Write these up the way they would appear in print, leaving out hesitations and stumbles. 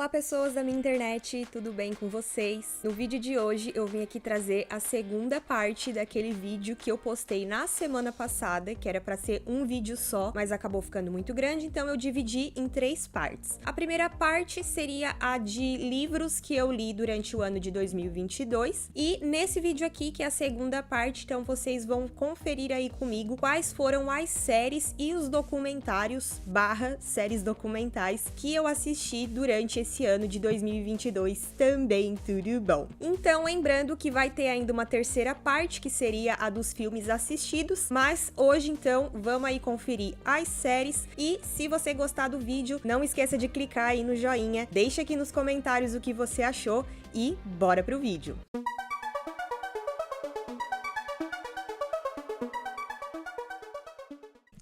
Olá pessoas da minha internet, tudo bem com vocês? No vídeo de hoje eu vim aqui trazer a segunda parte daquele vídeo que eu postei na semana passada, que era pra ser um vídeo só, mas acabou ficando muito grande, então eu dividi em 3 partes. A primeira parte seria a de livros que eu li durante o ano de 2022, e nesse vídeo aqui, que é a segunda parte, então vocês vão conferir aí comigo quais foram as séries e os documentários / séries documentais que eu assisti durante esse ano de 2022 também, tudo bom? Então, lembrando que vai ter ainda uma terceira parte, que seria a dos filmes assistidos, mas hoje, então, vamos aí conferir as séries, e se você gostar do vídeo, não esqueça de clicar aí no joinha, deixa aqui nos comentários o que você achou e bora pro vídeo!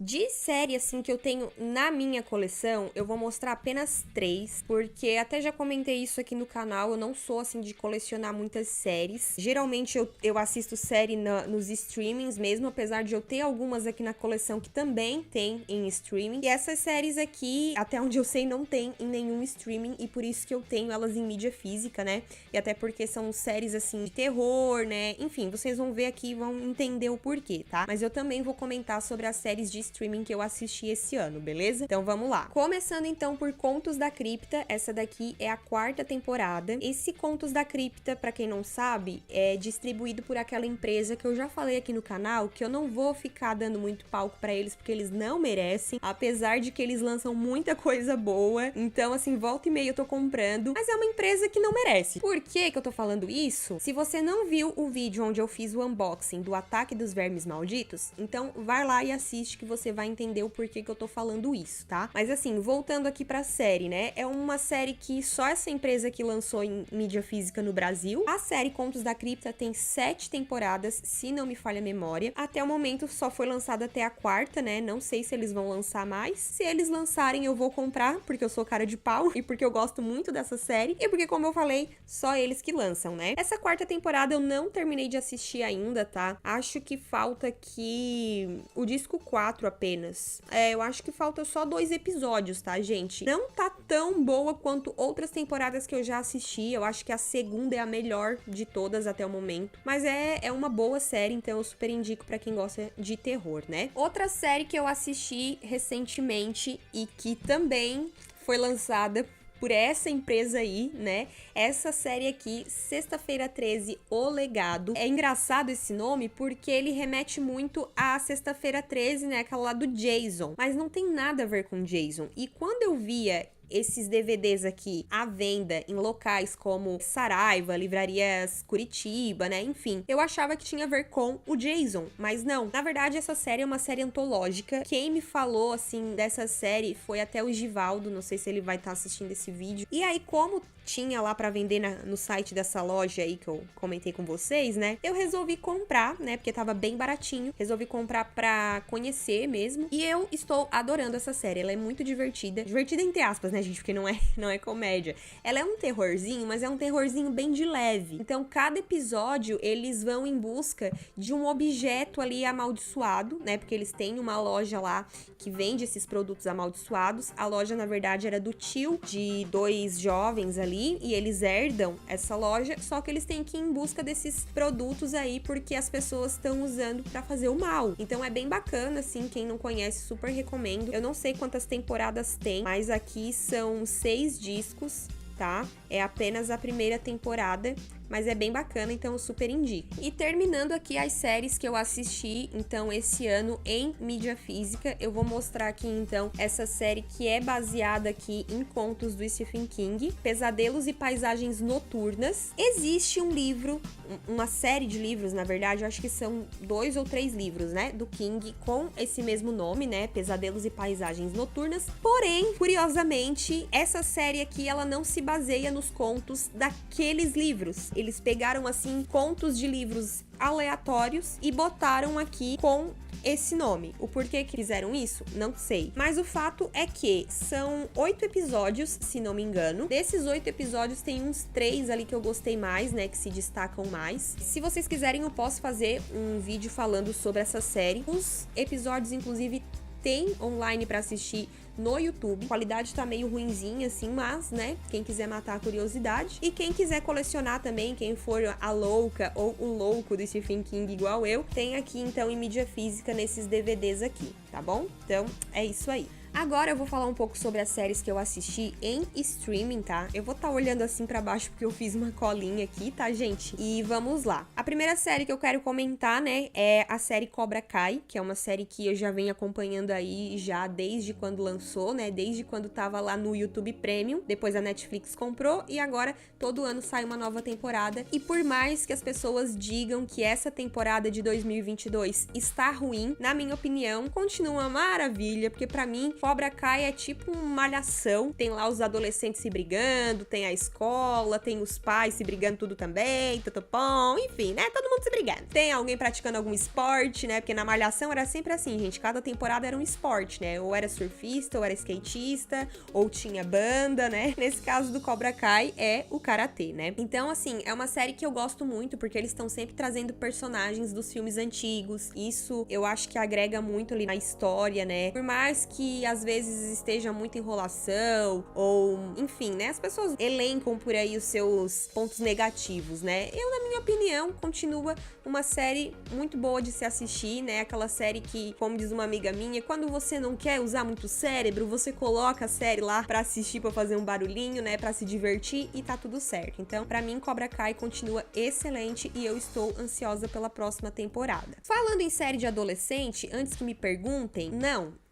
De série, assim, que eu tenho na minha coleção, eu vou mostrar apenas 3, porque até já comentei isso aqui no canal, eu não sou, assim, de colecionar muitas séries. Geralmente eu assisto série nos streamings mesmo, apesar de eu ter algumas aqui na coleção que também tem em streaming. E essas séries aqui, até onde eu sei, não tem em nenhum streaming, e por isso que eu tenho elas em mídia física, né? E até porque são séries, assim, de terror, né? Enfim, vocês vão ver aqui e vão entender o porquê, tá? Mas eu também vou comentar sobre as séries de streaming que eu assisti esse ano, beleza? Então vamos lá. Começando então por Contos da Cripta, essa daqui é a 4ª temporada. Esse Contos da Cripta, pra quem não sabe, é distribuído por aquela empresa que eu já falei aqui no canal, que eu não vou ficar dando muito palco pra eles, porque eles não merecem, apesar de que eles lançam muita coisa boa. Então, assim, volta e meia eu tô comprando, mas é uma empresa que não merece. Por que que eu tô falando isso? Se você não viu o vídeo onde eu fiz o unboxing do Ataque dos Vermes Malditos, então vai lá e assiste que você vai entender o porquê que eu tô falando isso, tá? Mas assim, voltando aqui pra série, né? É uma série que só essa empresa que lançou em mídia física no Brasil. A série Contos da Cripta tem 7 temporadas, se não me falha a memória. Até o momento só foi lançada até a 4ª, né? Não sei se eles vão lançar mais. Se eles lançarem, eu vou comprar, porque eu sou cara de pau e porque eu gosto muito dessa série e porque, como eu falei, só eles que lançam, né? Essa 4ª temporada eu não terminei de assistir ainda, tá? Acho que falta aqui o disco 4 apenas. Eu acho que falta só 2 episódios, tá, gente? Não tá tão boa quanto outras temporadas que eu já assisti. Eu acho que a segunda é a melhor de todas até o momento. Mas é uma boa série, então eu super indico pra quem gosta de terror, né? Outra série que eu assisti recentemente e que também foi lançada por essa empresa aí, né? Essa série aqui, Sexta-feira 13, O Legado. É engraçado esse nome porque ele remete muito a Sexta-feira 13, né? Aquela lá do Jason. Mas não tem nada a ver com Jason. E quando eu via esses DVDs aqui à venda em locais como Saraiva, Livrarias Curitiba, né? Enfim, eu achava que tinha a ver com o Jason, mas não. Na verdade, essa série é uma série antológica. Quem me falou, assim, dessa série foi até o Givaldo, não sei se ele vai estar assistindo esse vídeo. E aí, como tinha lá pra vender no site dessa loja aí que eu comentei com vocês, né? Eu resolvi comprar, né? Porque tava bem baratinho. Resolvi comprar pra conhecer mesmo. E eu estou adorando essa série. Ela é muito divertida. Divertida entre aspas, né, gente? Porque não é comédia. Ela é um terrorzinho, mas é um terrorzinho bem de leve. Então, cada episódio, eles vão em busca de um objeto ali amaldiçoado, né? Porque eles têm uma loja lá que vende esses produtos amaldiçoados. A loja, na verdade, era do tio de 2 jovens ali, e eles herdam essa loja, só que eles têm que ir em busca desses produtos aí, porque as pessoas estão usando pra fazer o mal. Então é bem bacana, assim, quem não conhece, super recomendo. Eu não sei quantas temporadas tem, mas aqui são 6 discos, tá? É apenas a primeira temporada, mas é bem bacana, então eu super indico. E terminando aqui as séries que eu assisti, então, esse ano em mídia física, eu vou mostrar aqui, então, essa série que é baseada aqui em contos do Stephen King, Pesadelos e Paisagens Noturnas. Existe um livro, uma série de livros, na verdade, eu acho que são 2 ou 3 livros, né, do King, com esse mesmo nome, né, Pesadelos e Paisagens Noturnas. Porém, curiosamente, essa série aqui, ela não se baseia nos contos daqueles livros. Eles pegaram, assim, contos de livros aleatórios e botaram aqui com esse nome. O porquê que fizeram isso, não sei. Mas o fato é que são 8 episódios, se não me engano. Desses 8 episódios, tem uns 3 ali que eu gostei mais, né, que se destacam mais. Se vocês quiserem, eu posso fazer um vídeo falando sobre essa série. Os episódios, inclusive, tem online pra assistir no YouTube. A qualidade tá meio ruinzinha, assim, mas, né, quem quiser matar a curiosidade. E quem quiser colecionar também, quem for a louca ou o louco do Stephen King igual eu, tem aqui, então, em mídia física nesses DVDs aqui, tá bom? Então, é isso aí. Agora eu vou falar um pouco sobre as séries que eu assisti em streaming, tá? Eu vou estar olhando assim pra baixo porque eu fiz uma colinha aqui, tá, gente? E vamos lá. A primeira série que eu quero comentar, né, é a série Cobra Kai, que é uma série que eu já venho acompanhando aí já desde quando lançou, né? Desde quando tava lá no YouTube Premium. Depois a Netflix comprou e agora todo ano sai uma nova temporada. E por mais que as pessoas digam que essa temporada de 2022 está ruim, na minha opinião, continua uma maravilha, porque pra mim Cobra Kai é tipo uma malhação, tem lá os adolescentes se brigando, tem a escola, tem os pais se brigando tudo também, tutupom, enfim, né, todo mundo se brigando. Tem alguém praticando algum esporte, né, porque na malhação era sempre assim, gente, cada temporada era um esporte, né, ou era surfista, ou era skatista, ou tinha banda, né, nesse caso do Cobra Kai é o karatê, né. Então, assim, é uma série que eu gosto muito, porque eles estão sempre trazendo personagens dos filmes antigos, isso eu acho que agrega muito ali na história, né, por mais que às vezes esteja muita enrolação, ou enfim, né? As pessoas elencam por aí os seus pontos negativos, né? Eu, na minha opinião, continua uma série muito boa de se assistir, né? Aquela série que, como diz uma amiga minha, quando você não quer usar muito o cérebro, você coloca a série lá pra assistir, pra fazer um barulhinho, né? Pra se divertir e tá tudo certo. Então, pra mim, Cobra Kai continua excelente e eu estou ansiosa pela próxima temporada. Falando em série de adolescente, antes que me perguntem,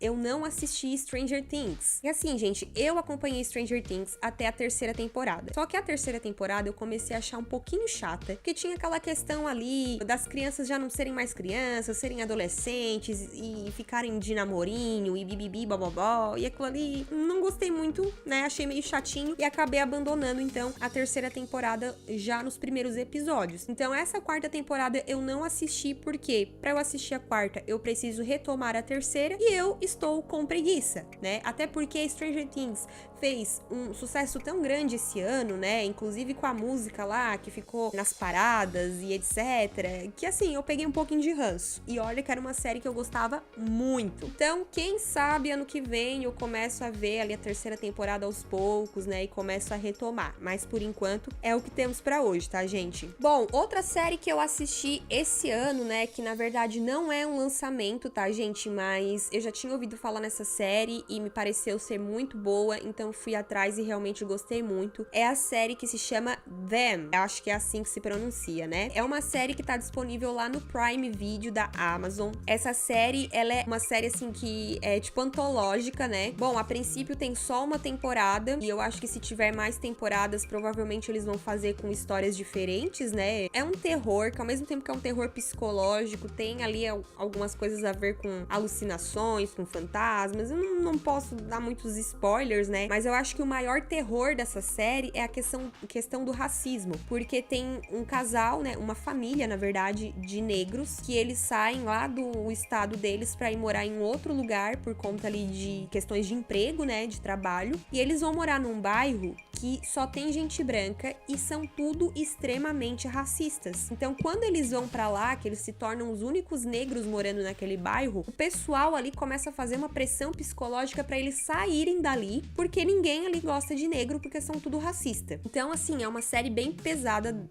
eu não assisti Stranger Things. E assim, gente, eu acompanhei Stranger Things até a terceira temporada. Só que a terceira temporada eu comecei a achar um pouquinho chata, porque tinha aquela questão ali das crianças já não serem mais crianças, serem adolescentes e ficarem de namorinho e bibibi, bababó, e aquilo ali não gostei muito, né? Achei meio chatinho e acabei abandonando, então, a terceira temporada já nos primeiros episódios. Então, essa quarta temporada eu não assisti, porque pra eu assistir a quarta, eu preciso retomar a terceira e eu estou com preguiça, né? Até porque Stranger Things fez um sucesso tão grande esse ano, né? Inclusive com a música lá, que ficou nas paradas e etc. Que assim, eu peguei um pouquinho de ranço. E olha que era uma série que eu gostava muito. Então, quem sabe ano que vem eu começo a ver ali a terceira temporada aos poucos, né? E começo a retomar. Mas por enquanto é o que temos pra hoje, tá, gente? Bom, outra série que eu assisti esse ano, né? Que na verdade não é um lançamento, tá, gente? Mas eu já tinha ouvido falar nessa série e me pareceu ser muito boa, então fui atrás e realmente gostei muito. É a série que se chama Them, eu acho que é assim que se pronuncia, né? É uma série que tá disponível lá no Prime Video da Amazon. Essa série, ela é uma série assim que é tipo antológica, né? Bom, a princípio tem só uma temporada e eu acho que se tiver mais temporadas, provavelmente eles vão fazer com histórias diferentes, né? É um terror, que ao mesmo tempo que é um terror psicológico, tem ali algumas coisas a ver com alucinações, com fantasmas. Eu não posso dar muitos spoilers, né? Mas eu acho que o maior terror dessa série é a questão do racismo, porque tem um casal, né? Uma família, na verdade, de negros, que eles saem lá do estado deles pra ir morar em outro lugar por conta ali de questões de emprego, né? De trabalho. E eles vão morar num bairro que só tem gente branca e são tudo extremamente racistas. Então, quando eles vão pra lá, que eles se tornam os únicos negros morando naquele bairro, o pessoal ali começa a fazer uma pressão psicológica pra eles saírem dali, porque ninguém ali gosta de negro, porque são tudo racista. Então, assim, é uma série bem pesada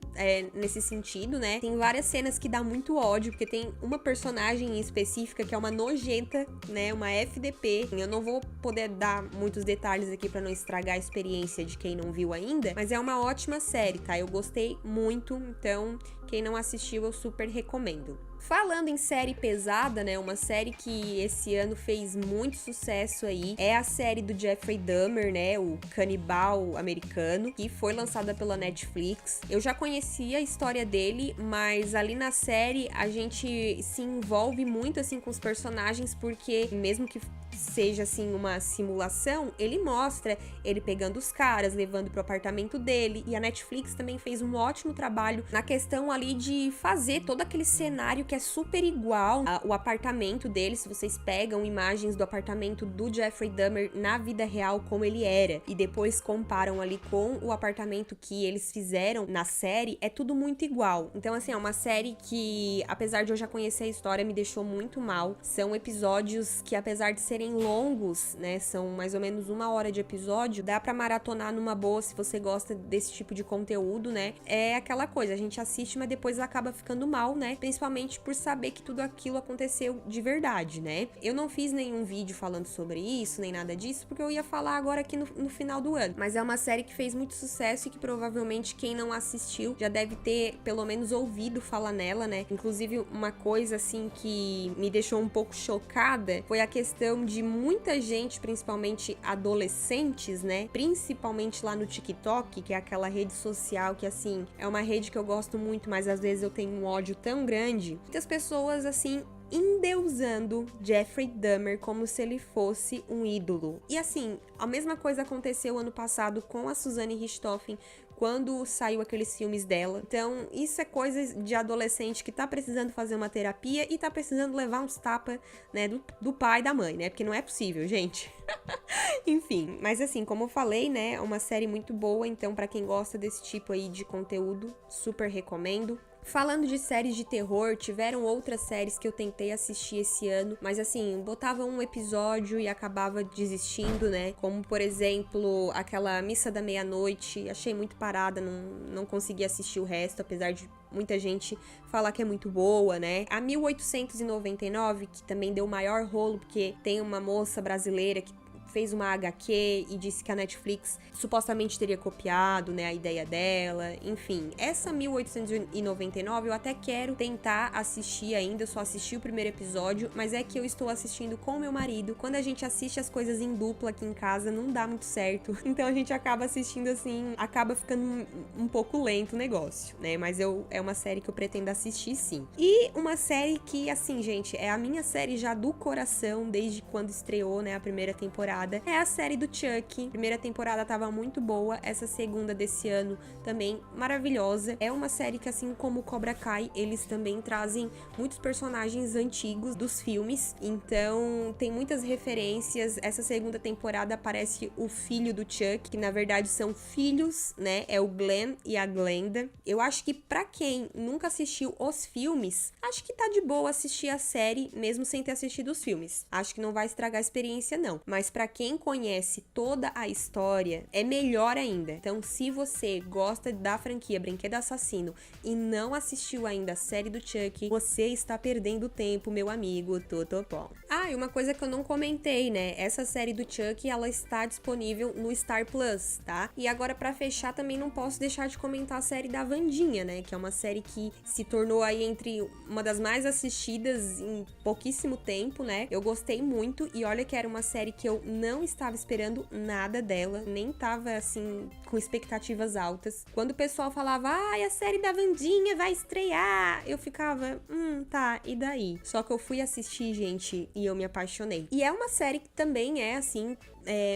nesse sentido, né? Tem várias cenas que dá muito ódio, porque tem uma personagem em específica que é uma nojenta, né? Uma FDP. Eu não vou poder dar muitos detalhes aqui pra não estragar a experiência de quem não viu ainda, mas é uma ótima série, tá? Eu gostei muito, então quem não assistiu eu super recomendo. Falando em série pesada, né, uma série que esse ano fez muito sucesso aí, é a série do Jeffrey Dahmer, né, o canibal americano, que foi lançada pela Netflix. Eu já conhecia a história dele, mas ali na série a gente se envolve muito, assim, com os personagens, porque mesmo que seja, assim, uma simulação, ele mostra ele pegando os caras, levando pro apartamento dele, e a Netflix também fez um ótimo trabalho na questão ali de fazer todo aquele cenário que é super igual ao apartamento dele. Se vocês pegam imagens do apartamento do Jeffrey Dahmer na vida real, como ele era, e depois comparam ali com o apartamento que eles fizeram na série, é tudo muito igual. Então, assim, é uma série que, apesar de eu já conhecer a história, me deixou muito mal. São episódios que, apesar de serem serem longos, né, são mais ou menos 1 hora de episódio, dá pra maratonar numa boa se você gosta desse tipo de conteúdo, né? É aquela coisa, a gente assiste, mas depois acaba ficando mal, né? Principalmente por saber que tudo aquilo aconteceu de verdade, né? Eu não fiz nenhum vídeo falando sobre isso, nem nada disso, porque eu ia falar agora aqui no final do ano. Mas é uma série que fez muito sucesso e que provavelmente quem não assistiu já deve ter pelo menos ouvido falar nela, né? Inclusive, uma coisa assim que me deixou um pouco chocada foi a questão de muita gente, principalmente adolescentes, né? Principalmente lá no TikTok, que é aquela rede social que, assim, é uma rede que eu gosto muito, mas às vezes eu tenho um ódio tão grande. Muitas pessoas, assim, endeusando Jeffrey Dahmer como se ele fosse um ídolo. E assim, a mesma coisa aconteceu ano passado com a Suzanne Richthofen, quando saiu aqueles filmes dela. Então, isso é coisa de adolescente que tá precisando fazer uma terapia e tá precisando levar uns tapas, né, do pai e da mãe, né? Porque não é possível, gente. Enfim, mas assim, como eu falei, né, é uma série muito boa, então pra quem gosta desse tipo aí de conteúdo, super recomendo. Falando de séries de terror, tiveram outras séries que eu tentei assistir esse ano, mas assim, botava um episódio e acabava desistindo, né? Como, por exemplo, aquela Missa da Meia-Noite, achei muito parada, não consegui assistir o resto, apesar de muita gente falar que é muito boa, né? A 1899, que também deu maior rolo, porque tem uma moça brasileira que fez uma HQ e disse que a Netflix supostamente teria copiado, né, a ideia dela, enfim. Essa 1899 eu até quero tentar assistir ainda, eu só assisti o primeiro episódio, mas é que eu estou assistindo com meu marido. Quando a gente assiste as coisas em dupla aqui em casa, não dá muito certo, então a gente acaba assistindo assim, acaba ficando um pouco lento o negócio, né, mas é uma série que eu pretendo assistir sim. E uma série que, assim, gente, é a minha série já do coração, desde quando estreou, né, a primeira temporada, é a série do Chuck. A primeira temporada tava muito boa, essa segunda desse ano também maravilhosa. É uma série que, assim como Cobra Kai, eles também trazem muitos personagens antigos dos filmes, então tem muitas referências. Essa segunda temporada aparece o filho do Chuck, que na verdade são filhos, né? É o Glenn e a Glenda. Eu acho que pra quem nunca assistiu os filmes, acho que tá de boa assistir a série, mesmo sem ter assistido os filmes. Acho que não vai estragar a experiência, não. Mas pra quem conhece toda a história, é melhor ainda. Então, se você gosta da franquia Brinquedo Assassino e não assistiu ainda a série do Chuck, você está perdendo tempo, meu amigo Totopom. Ah, e uma coisa que eu não comentei, né? Essa série do Chuck, ela está disponível no Star Plus, tá? E agora, pra fechar, também não posso deixar de comentar a série da Wandinha, né? Que é uma série que se tornou aí entre uma das mais assistidas em pouquíssimo tempo, né? Eu gostei muito e olha que era uma série que eu não estava esperando nada dela, nem tava, assim, com expectativas altas. Quando o pessoal falava, ai, a série da Wandinha vai estrear, eu ficava, tá, e daí? Só que eu fui assistir, gente, e eu me apaixonei. E é uma série que também é, assim,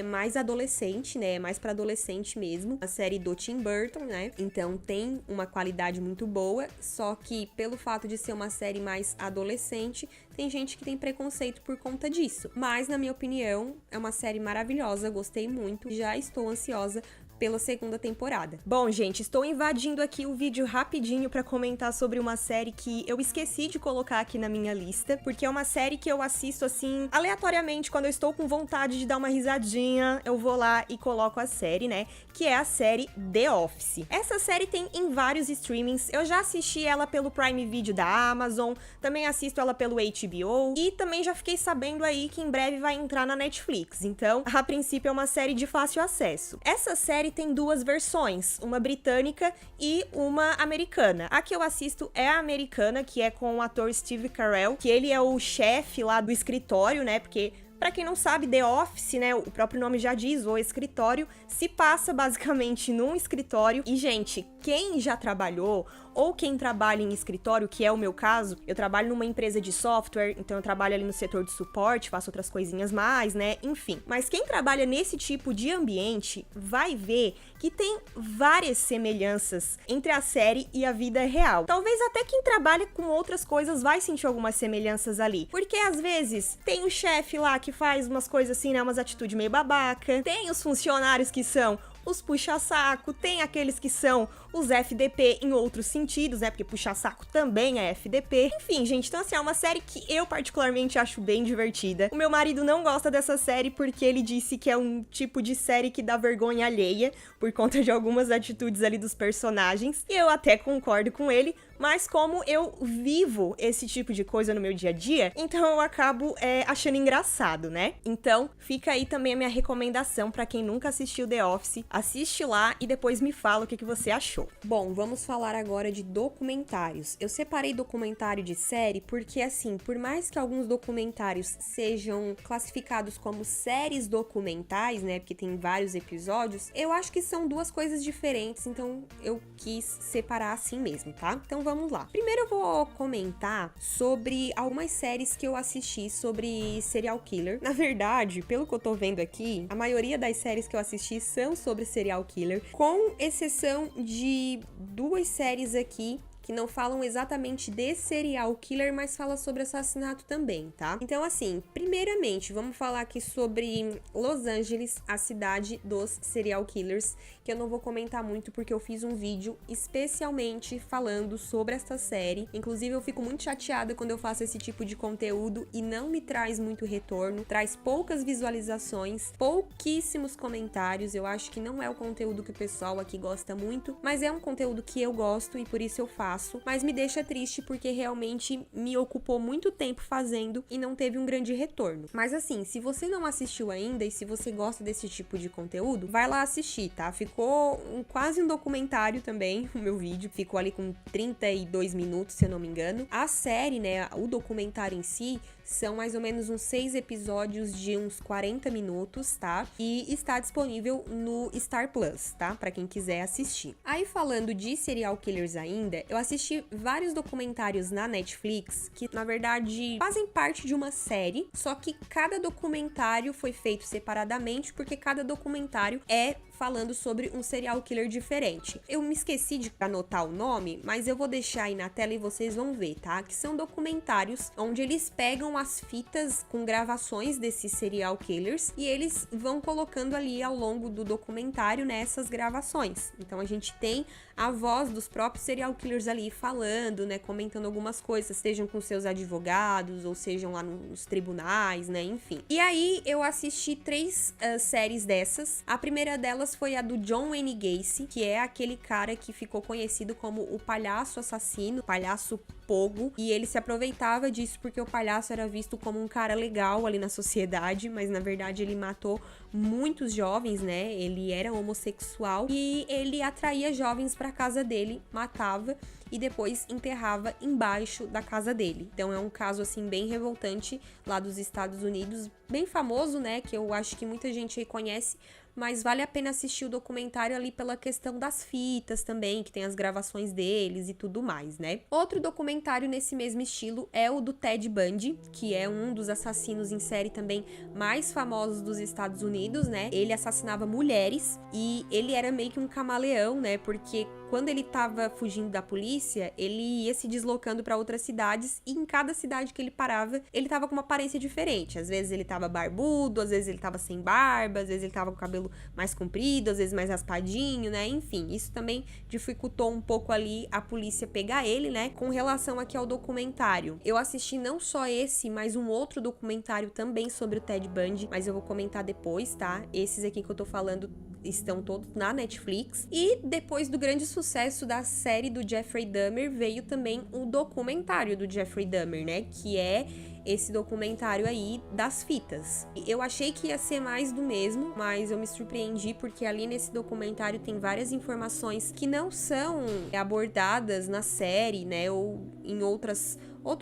mais adolescente, né? Mais pra adolescente mesmo. A série do Tim Burton, né? Então tem uma qualidade muito boa, só que pelo fato de ser uma série mais adolescente, tem gente que tem preconceito por conta disso. Mas, na minha opinião, é uma série maravilhosa, gostei muito, já estou ansiosa pela segunda temporada. Bom, gente, estou invadindo aqui o vídeo rapidinho pra comentar sobre uma série que eu esqueci de colocar aqui na minha lista, porque é uma série que eu assisto, assim, aleatoriamente, quando eu estou com vontade de dar uma risadinha, eu vou lá e coloco a série, né, que é a série The Office. Essa série tem em vários streamings, eu já assisti ela pelo Prime Video da Amazon, também assisto ela pelo HBO, e também já fiquei sabendo aí que em breve vai entrar na Netflix, então, a princípio é uma série de fácil acesso. Essa série tem duas versões, uma britânica e uma americana. A que eu assisto é a americana, que é com o ator Steve Carell, que ele é o chefe lá do escritório, né, porque pra quem não sabe, The Office, né, o próprio nome já diz, o escritório, se passa basicamente num escritório. E, gente, quem já trabalhou ou quem trabalha em escritório, que é o meu caso, eu trabalho numa empresa de software, então eu trabalho ali no setor de suporte, faço outras coisinhas mais, né, enfim. Mas quem trabalha nesse tipo de ambiente vai ver que tem várias semelhanças entre a série e a vida real. Talvez até quem trabalha com outras coisas vai sentir algumas semelhanças ali. Porque às vezes tem o chefe lá que faz umas coisas assim, né, umas atitudes meio babaca, tem os funcionários que são os puxa-saco, tem aqueles que são os FDP em outros sentidos, né? Porque puxa-saco também é FDP. Enfim, gente, então assim, é uma série que eu particularmente acho bem divertida. O meu marido não gosta dessa série porque ele disse que é um tipo de série que dá vergonha alheia por conta de algumas atitudes ali dos personagens. E eu até concordo com ele, mas como eu vivo esse tipo de coisa no meu dia a dia, então eu acabo achando engraçado, né? Então, fica aí também a minha recomendação pra quem nunca assistiu The Office. Assiste lá e depois me fala o que você achou. Bom, vamos falar agora de documentários. Eu separei documentário de série porque, assim, por mais que alguns documentários sejam classificados como séries documentais, né? Porque tem vários episódios, eu acho que são duas coisas diferentes, então eu quis separar assim mesmo, tá? Então vamos lá. Primeiro eu vou comentar sobre algumas séries que eu assisti sobre serial killer. Na verdade, pelo que eu tô vendo aqui, a maioria das séries que eu assisti são sobre serial killer, com exceção de duas séries aqui que não falam exatamente de serial killer, mas fala sobre assassinato também, tá? Então, assim, primeiramente, vamos falar aqui sobre Los Angeles, a cidade dos serial killers, que eu não vou comentar muito porque eu fiz um vídeo especialmente falando sobre esta série. Inclusive, eu fico muito chateada quando eu faço esse tipo de conteúdo e não me traz muito retorno, traz poucas visualizações, pouquíssimos comentários. Eu acho que não é o conteúdo que o pessoal aqui gosta muito, mas é um conteúdo que eu gosto e por isso eu faço. Mas me deixa triste porque realmente me ocupou muito tempo fazendo e não teve um grande retorno. Mas assim, se você não assistiu ainda e se você gosta desse tipo de conteúdo, vai lá assistir, tá? Ficou quase um documentário também, o meu vídeo. Ficou ali com 32 minutos, se eu não me engano. A série, né, o documentário em si, são mais ou menos uns 6 episódios de uns 40 minutos, tá? E está disponível no Star Plus, tá? Pra quem quiser assistir. Aí, falando de serial killers ainda, eu assisti vários documentários na Netflix que, na verdade, fazem parte de uma série, só que cada documentário foi feito separadamente porque cada documentário é falando sobre um serial killer diferente. Eu me esqueci de anotar o nome, mas eu vou deixar aí na tela e vocês vão ver, tá? Que são documentários onde eles pegam as fitas com gravações desses serial killers e eles vão colocando ali ao longo do documentário nessas gravações. Então a gente tem a voz dos próprios serial killers ali falando, né, comentando algumas coisas, sejam com seus advogados ou sejam lá nos tribunais, né, enfim. E aí eu assisti 3 séries dessas. A primeira delas foi a do John Wayne Gacy, que é aquele cara que ficou conhecido como o palhaço assassino, palhaço Pogo, e ele se aproveitava disso porque o palhaço era visto como um cara legal ali na sociedade, mas na verdade ele matou muitos jovens, né? Ele era homossexual e ele atraía jovens pra casa dele, matava e depois enterrava embaixo da casa dele. Então é um caso assim bem revoltante lá dos Estados Unidos, bem famoso, né? Que eu acho que muita gente aí conhece, mas vale a pena assistir o documentário ali pela questão das fitas também, que tem as gravações deles e tudo mais, né? Outro documentário nesse mesmo estilo é o do Ted Bundy, que é um dos assassinos em série também mais famosos dos Estados Unidos, né? Ele assassinava mulheres e ele era meio que um camaleão, né? Porque quando ele tava fugindo da polícia, ele ia se deslocando para outras cidades e em cada cidade que ele parava, ele tava com uma aparência diferente. Às vezes ele tava barbudo, às vezes ele tava sem barba, às vezes ele tava com o cabelo mais comprido, às vezes mais raspadinho, né? Enfim, isso também dificultou um pouco ali a polícia pegar ele, né? Com relação aqui ao documentário, eu assisti não só esse, mas um outro documentário também sobre o Ted Bundy, mas eu vou comentar depois, tá? Esses aqui que eu tô falando estão todos na Netflix. E depois do grande sucesso da série do Jeffrey Dahmer, veio também o documentário do Jeffrey Dahmer, né? Que é esse documentário aí das fitas. Eu achei que ia ser mais do mesmo, mas eu me surpreendi porque ali nesse documentário tem várias informações que não são abordadas na série, né? Ou em outros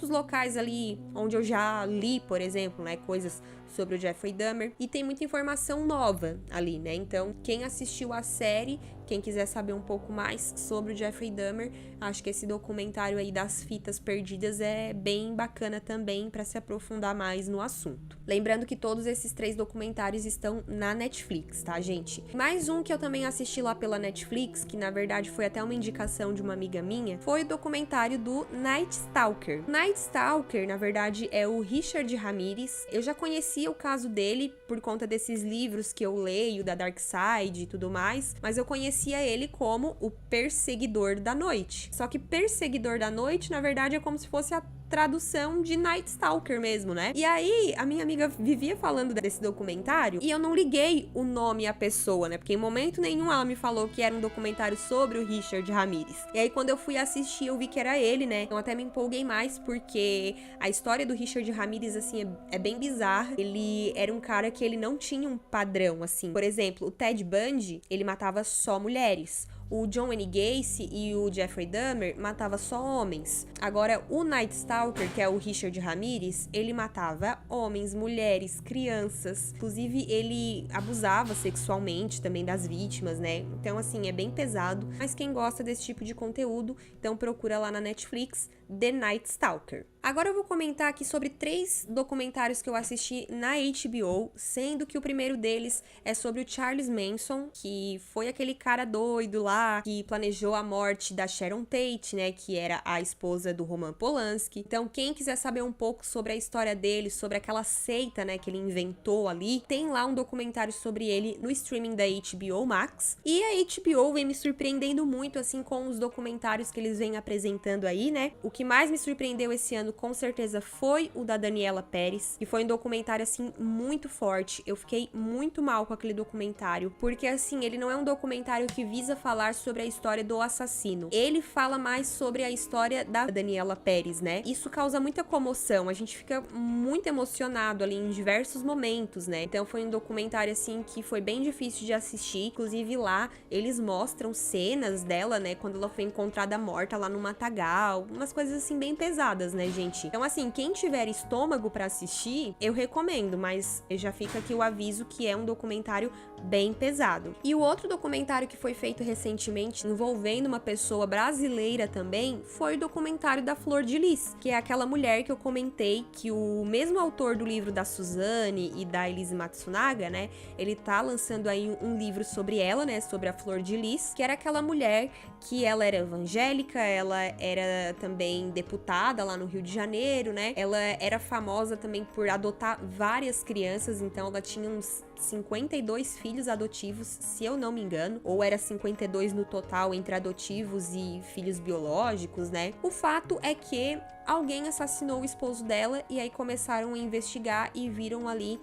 locais ali onde eu já li, por exemplo, né? Coisas sobre o Jeffrey Dahmer. E tem muita informação nova ali, né? Então, quem assistiu a série, quem quiser saber um pouco mais sobre o Jeffrey Dahmer, acho que esse documentário aí das fitas perdidas é bem bacana também para se aprofundar mais no assunto. Lembrando que todos esses 3 documentários estão na Netflix, tá, gente? Mais um que eu também assisti lá pela Netflix, que na verdade foi até uma indicação de uma amiga minha, foi o documentário do Night Stalker. Night Stalker, na verdade, é o Richard Ramirez. Eu já conhecia o caso dele por conta desses livros que eu leio, da Dark Side e tudo mais, mas eu conhecia ele como o Perseguidor da Noite. Só que Perseguidor da Noite, na verdade, é como se fosse a tradução de Night Stalker mesmo, né? E aí, a minha amiga vivia falando desse documentário e eu não liguei o nome à pessoa, né? Porque em momento nenhum ela me falou que era um documentário sobre o Richard Ramirez. E aí, quando eu fui assistir, eu vi que era ele, né? Então até me empolguei mais, porque a história do Richard Ramirez, assim, é bem bizarra. Ele era um cara que ele não tinha um padrão, assim. Por exemplo, o Ted Bundy, ele matava só mulheres. O John Wayne Gacy e o Jeffrey Dahmer matava só homens. Agora, o Night Stalker, que é o Richard Ramirez, ele matava homens, mulheres, crianças. Inclusive, ele abusava sexualmente também das vítimas, né? Então, assim, é bem pesado. Mas quem gosta desse tipo de conteúdo, então procura lá na Netflix, The Night Stalker. Agora eu vou comentar aqui sobre 3 documentários que eu assisti na HBO, sendo que o primeiro deles é sobre o Charles Manson, que foi aquele cara doido lá, que planejou a morte da Sharon Tate, né, que era a esposa do Roman Polanski. Então, quem quiser saber um pouco sobre a história dele, sobre aquela seita, né, que ele inventou ali, tem lá um documentário sobre ele no streaming da HBO Max. E a HBO vem me surpreendendo muito, assim, com os documentários que eles vêm apresentando aí, né? O que mais me surpreendeu esse ano, com certeza, foi o da Daniela Pérez, que foi um documentário, assim, muito forte. Eu fiquei muito mal com aquele documentário, porque, assim, ele não é um documentário que visa falar sobre a história do assassino. Ele fala mais sobre a história da Daniela Pérez, né? Isso causa muita comoção, a gente fica muito emocionado ali em diversos momentos, né? Então foi um documentário, assim, que foi bem difícil de assistir. Inclusive lá, eles mostram cenas dela, né, quando ela foi encontrada morta lá no matagal, umas coisas, assim, bem pesadas, né, gente? Então, assim, quem tiver estômago pra assistir, eu recomendo, mas já fica aqui o aviso que é um documentário bem pesado. E o outro documentário que foi feito recentemente, envolvendo uma pessoa brasileira também, foi o documentário da Flor de Lis, que é aquela mulher que eu comentei, que o mesmo autor do livro da Suzane e da Elise Matsunaga, né, ele tá lançando aí um livro sobre ela, né, sobre a Flor de Lis, que era aquela mulher que ela era evangélica, ela era também deputada lá no Rio de Janeiro, né, ela era famosa também por adotar várias crianças, então ela tinha uns 52 filhos adotivos, se eu não me engano, ou era 52 no total entre adotivos e filhos biológicos, né? O fato é que alguém assassinou o esposo dela e aí começaram a investigar e viram ali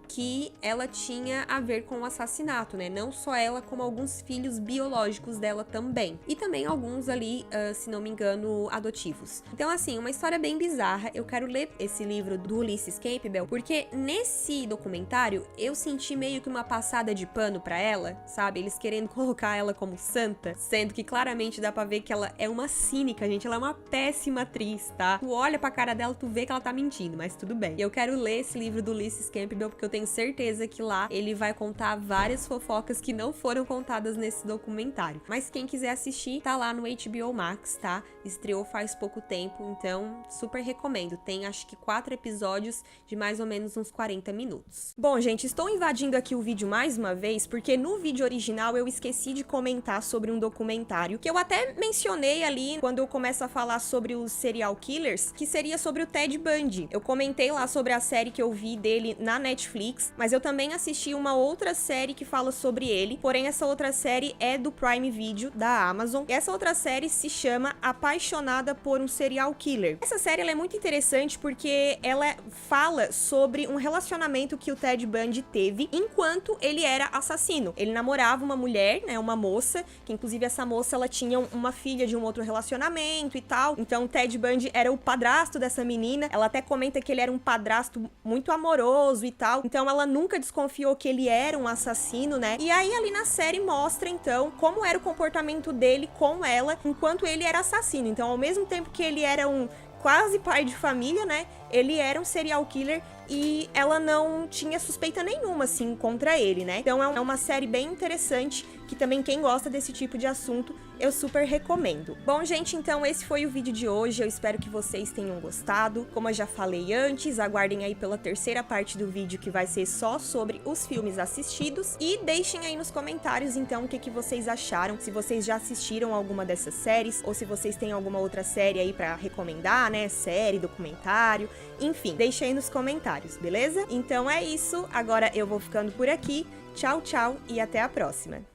que ela tinha a ver com o assassinato, né? Não só ela, como alguns filhos biológicos dela também. E também alguns ali, se não me engano, adotivos. Então, assim, uma história bem bizarra. Eu quero ler esse livro do Ulysses Campbell, porque nesse documentário eu senti meio que uma passada de pano pra ela, sabe? Eles querendo colocar ela como santa, sendo que claramente dá pra ver que ela é uma cínica, gente. Ela é uma péssima atriz, tá? Tu olha pra cara dela, tu vê que ela tá mentindo, mas tudo bem. E eu quero ler esse livro do Ulysses Campbell, porque eu tenho certeza que lá ele vai contar várias fofocas que não foram contadas nesse documentário. Mas quem quiser assistir, tá lá no HBO Max, tá? Estreou faz pouco tempo, então super recomendo. Tem acho que 4 episódios de mais ou menos uns 40 minutos. Bom, gente, estou invadindo aqui o vídeo mais uma vez, porque no vídeo original eu esqueci de comentar sobre um documentário que eu até mencionei ali quando eu começo a falar sobre os serial killers, que seria sobre o Ted Bundy. Eu comentei lá sobre a série que eu vi dele na Netflix, mas eu também assisti uma outra série que fala sobre ele, porém essa outra série é do Prime Video, da Amazon, e essa outra série se chama Apaixonada por um Serial Killer. Essa série ela é muito interessante porque ela fala sobre um relacionamento que o Ted Bundy teve enquanto ele era assassino. Ele namorava uma mulher, né, uma moça, que inclusive essa moça ela tinha uma filha de um outro relacionamento e tal, então o Ted Bundy era o padrasto dessa menina. Ela até comenta que ele era um padrasto muito amoroso e tal, então ela nunca desconfiou que ele era um assassino, né? E aí ali na série mostra então como era o comportamento dele com ela enquanto ele era assassino. Então ao mesmo tempo que ele era um quase pai de família, né? Ele era um serial killer e ela não tinha suspeita nenhuma, assim, contra ele, né? Então é uma série bem interessante, que também quem gosta desse tipo de assunto, eu super recomendo. Bom, gente, então esse foi o vídeo de hoje, eu espero que vocês tenham gostado. Como eu já falei antes, aguardem aí pela terceira parte do vídeo, que vai ser só sobre os filmes assistidos, e deixem aí nos comentários, então, o que vocês acharam, se vocês já assistiram alguma dessas séries, ou se vocês têm alguma outra série aí pra recomendar, né, série, documentário, enfim, deixem aí nos comentários, beleza? Então é isso, agora eu vou ficando por aqui, tchau, tchau e até a próxima!